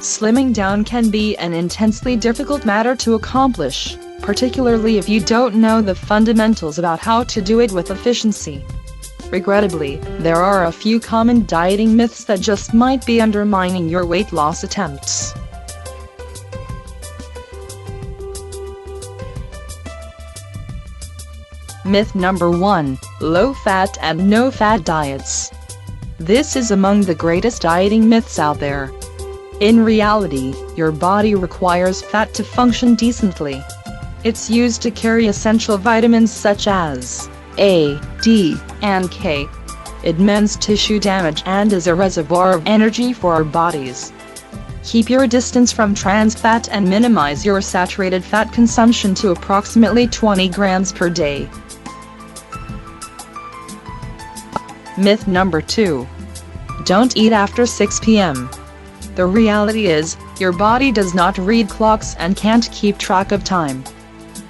Slimming down can be an intensely difficult matter to accomplish, particularly if you don't know the fundamentals about how to do it with efficiency. Regrettably, there are a few common dieting myths that just might be undermining your weight loss attempts. Myth number 1: low-fat and no-fat diets. This is among the greatest dieting myths out there. In reality, your body requires fat to function decently. It's used to carry essential vitamins such as A, D, and K. It mends tissue damage and is a reservoir of energy for our bodies. Keep your distance from trans fat and minimize your saturated fat consumption to approximately 20 grams per day. Myth number 2: don't eat after 6 p.m. The reality is, your body does not read clocks and can't keep track of time.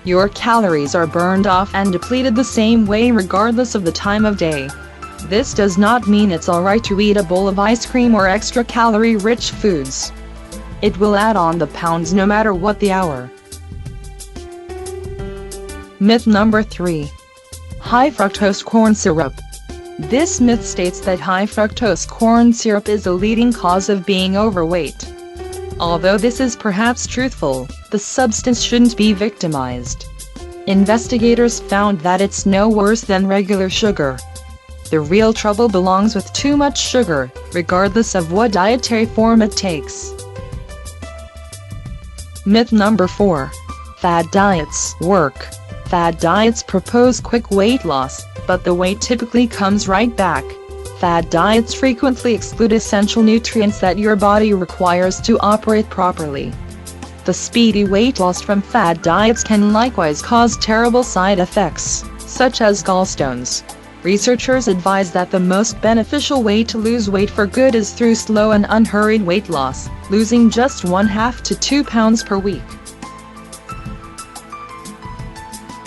Your calories are burned off and depleted the same way regardless of the time of day. This does not mean it's alright to eat a bowl of ice cream or extra calorie-rich foods. It will add on the pounds no matter what the hour. Myth number 3: high fructose corn syrup. This myth states that high fructose corn syrup is a leading cause of being overweight. Although this is perhaps truthful, the substance shouldn't be victimized. Investigators found that it's no worse than regular sugar. The real trouble belongs with too much sugar, regardless of what dietary form it takes. Myth number 4: fad diets work. Fad diets propose quick weight loss, but the weight typically comes right back. Fad diets frequently exclude essential nutrients that your body requires to operate properly. The speedy weight loss from fad diets can likewise cause terrible side effects, such as gallstones. Researchers advise that the most beneficial way to lose weight for good is through slow and unhurried weight loss, losing just 1/2 to 2 pounds per week.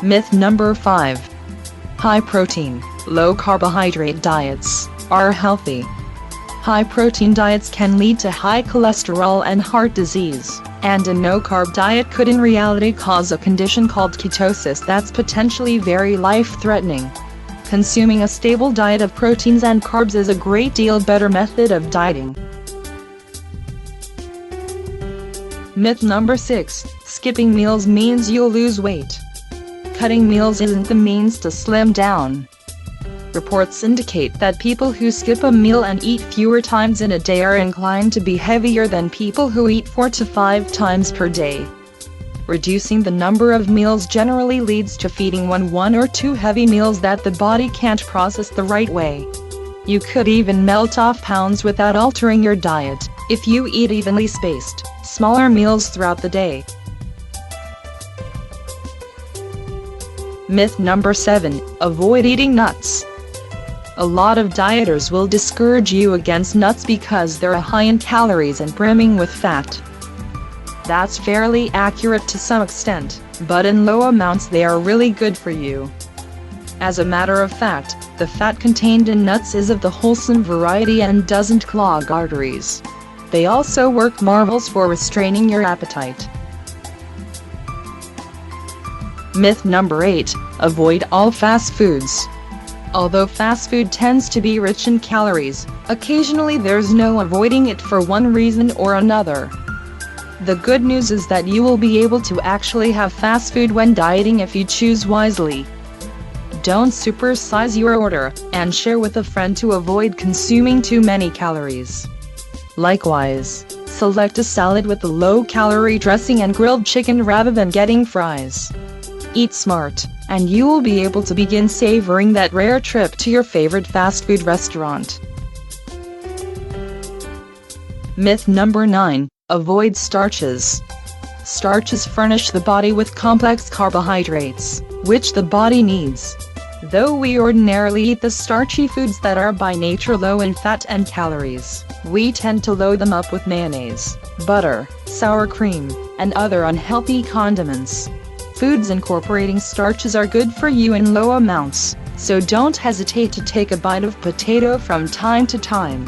Myth number 5: high protein, low carbohydrate diets are healthy. High protein diets can lead to high cholesterol and heart disease, and a no-carb diet could in reality cause a condition called ketosis that's potentially very life-threatening. Consuming a stable diet of proteins and carbs is a great deal better method of dieting. Myth number 6: skipping meals means you'll lose weight. Cutting meals isn't the means to slim down. Reports indicate that people who skip a meal and eat fewer times in a day are inclined to be heavier than people who eat 4 to 5 times per day. Reducing the number of meals generally leads to feeding one or two heavy meals that the body can't process the right way. You could even melt off pounds without altering your diet, if you eat evenly spaced, smaller meals throughout the day. Myth number 7: avoid eating nuts. A lot of dieters will discourage you against nuts because they're high in calories and brimming with fat. That's fairly accurate to some extent, but in low amounts they are really good for you. As a matter of fact, the fat contained in nuts is of the wholesome variety and doesn't clog arteries. They also work marvels for restraining your appetite. Myth number 8: avoid all fast foods. Although fast food tends to be rich in calories, occasionally there's no avoiding it for one reason or another. The good news is that you will be able to actually have fast food when dieting if you choose wisely. Don't supersize your order, and share with a friend to avoid consuming too many calories. Likewise, select a salad with a low-calorie dressing and grilled chicken rather than getting fries. Eat smart, and you will be able to begin savoring that rare trip to your favorite fast food restaurant. Myth number 9: avoid starches. Starches furnish the body with complex carbohydrates, which the body needs. Though we ordinarily eat the starchy foods that are by nature low in fat and calories, we tend to load them up with mayonnaise, butter, sour cream, and other unhealthy condiments. Foods incorporating starches are good for you in low amounts, so don't hesitate to take a bite of potato from time to time.